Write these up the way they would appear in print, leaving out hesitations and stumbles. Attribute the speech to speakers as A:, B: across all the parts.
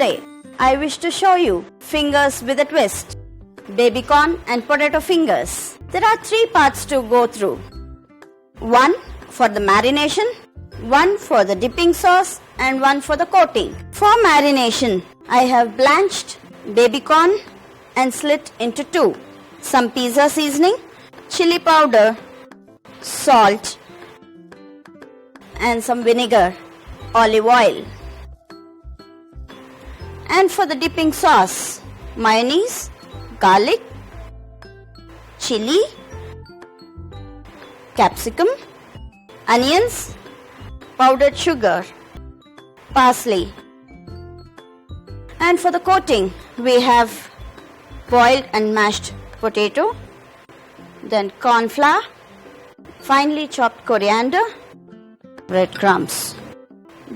A: today I wish to show you fingers with a twist. Baby corn and potato fingers. There are 3 parts to go through. 1 for the marination, 1 for the dipping sauce and 1 for the coating. For marination, I have blanched baby corn and slit into 2. Some pizza seasoning, chili powder, salt and some vinegar, olive oil. And for the dipping sauce, mayonnaise, garlic, chili, capsicum, onions, powdered sugar, parsley. And for the coating, we have boiled and mashed potato, then corn flour, finely chopped coriander, breadcrumbs,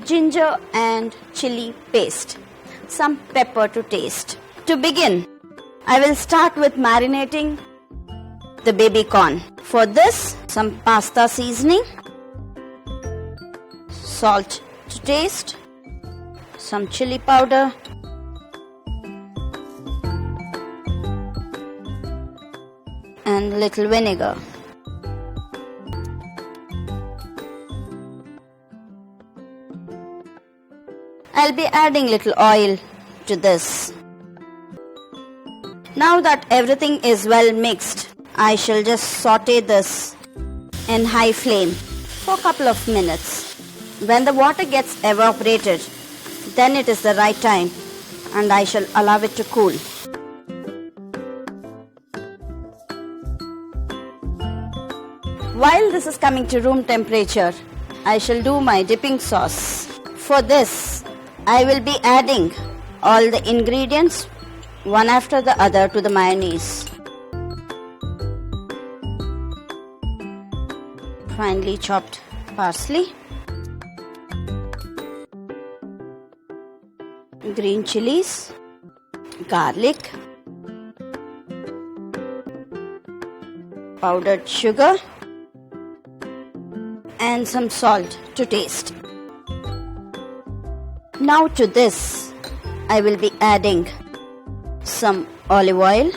A: ginger and chili paste, some pepper to taste. To begin, I will start with marinating the baby corn. For this, some pasta seasoning, salt to taste, some chili powder, and little vinegar. I'll be adding little oil to this. Now that everything is well mixed, I shall just saute this in high flame for a couple of minutes. When the water gets evaporated, then it is the right time and I shall allow it to cool. While this is coming to room temperature, I shall do my dipping sauce. For this, I will be adding all the ingredients one after the other to the mayonnaise. Finely chopped parsley, green chilies, garlic, powdered sugar, and some salt to taste. Now to this, I will be adding some olive oil,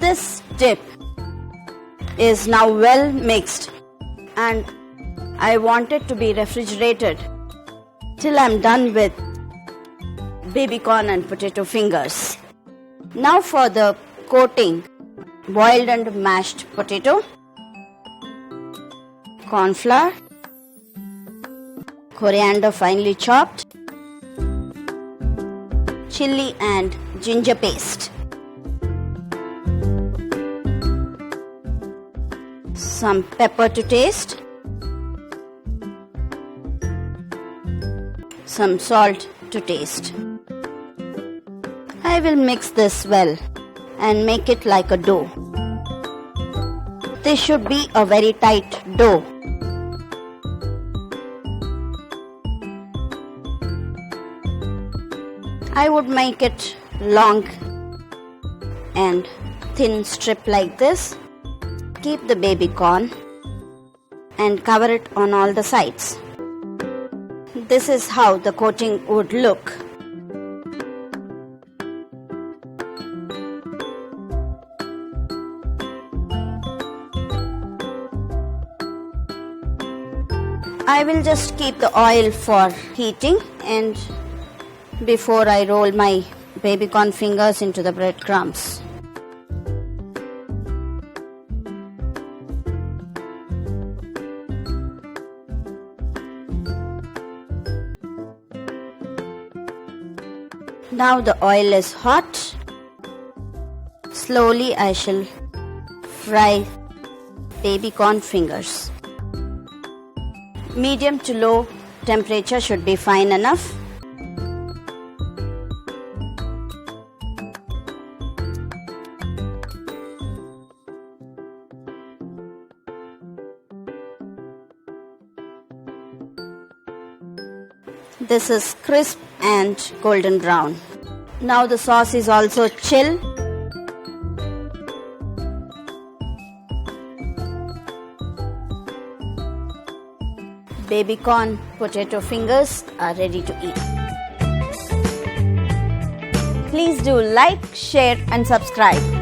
A: this dip is now well mixed and I want it to be refrigerated till I'm done with baby corn and potato fingers. Now for the coating, boiled and mashed potato, corn flour, coriander finely chopped, chili and ginger paste, some pepper to taste, some salt to taste. I will mix this well and make it like a dough. This should be a very tight dough. I would make it long and thin strip like this. Keep the baby corn and cover it on all the sides. This is how the coating would look. I will just keep the oil for heating and before I roll my baby corn fingers into the breadcrumbs. Now the oil is hot. Slowly I shall fry baby corn fingers. Medium to low temperature should be fine enough. This is crisp and golden brown. Now the sauce is also chill. baby corn potato fingers are ready to eat. Please do like, share and subscribe.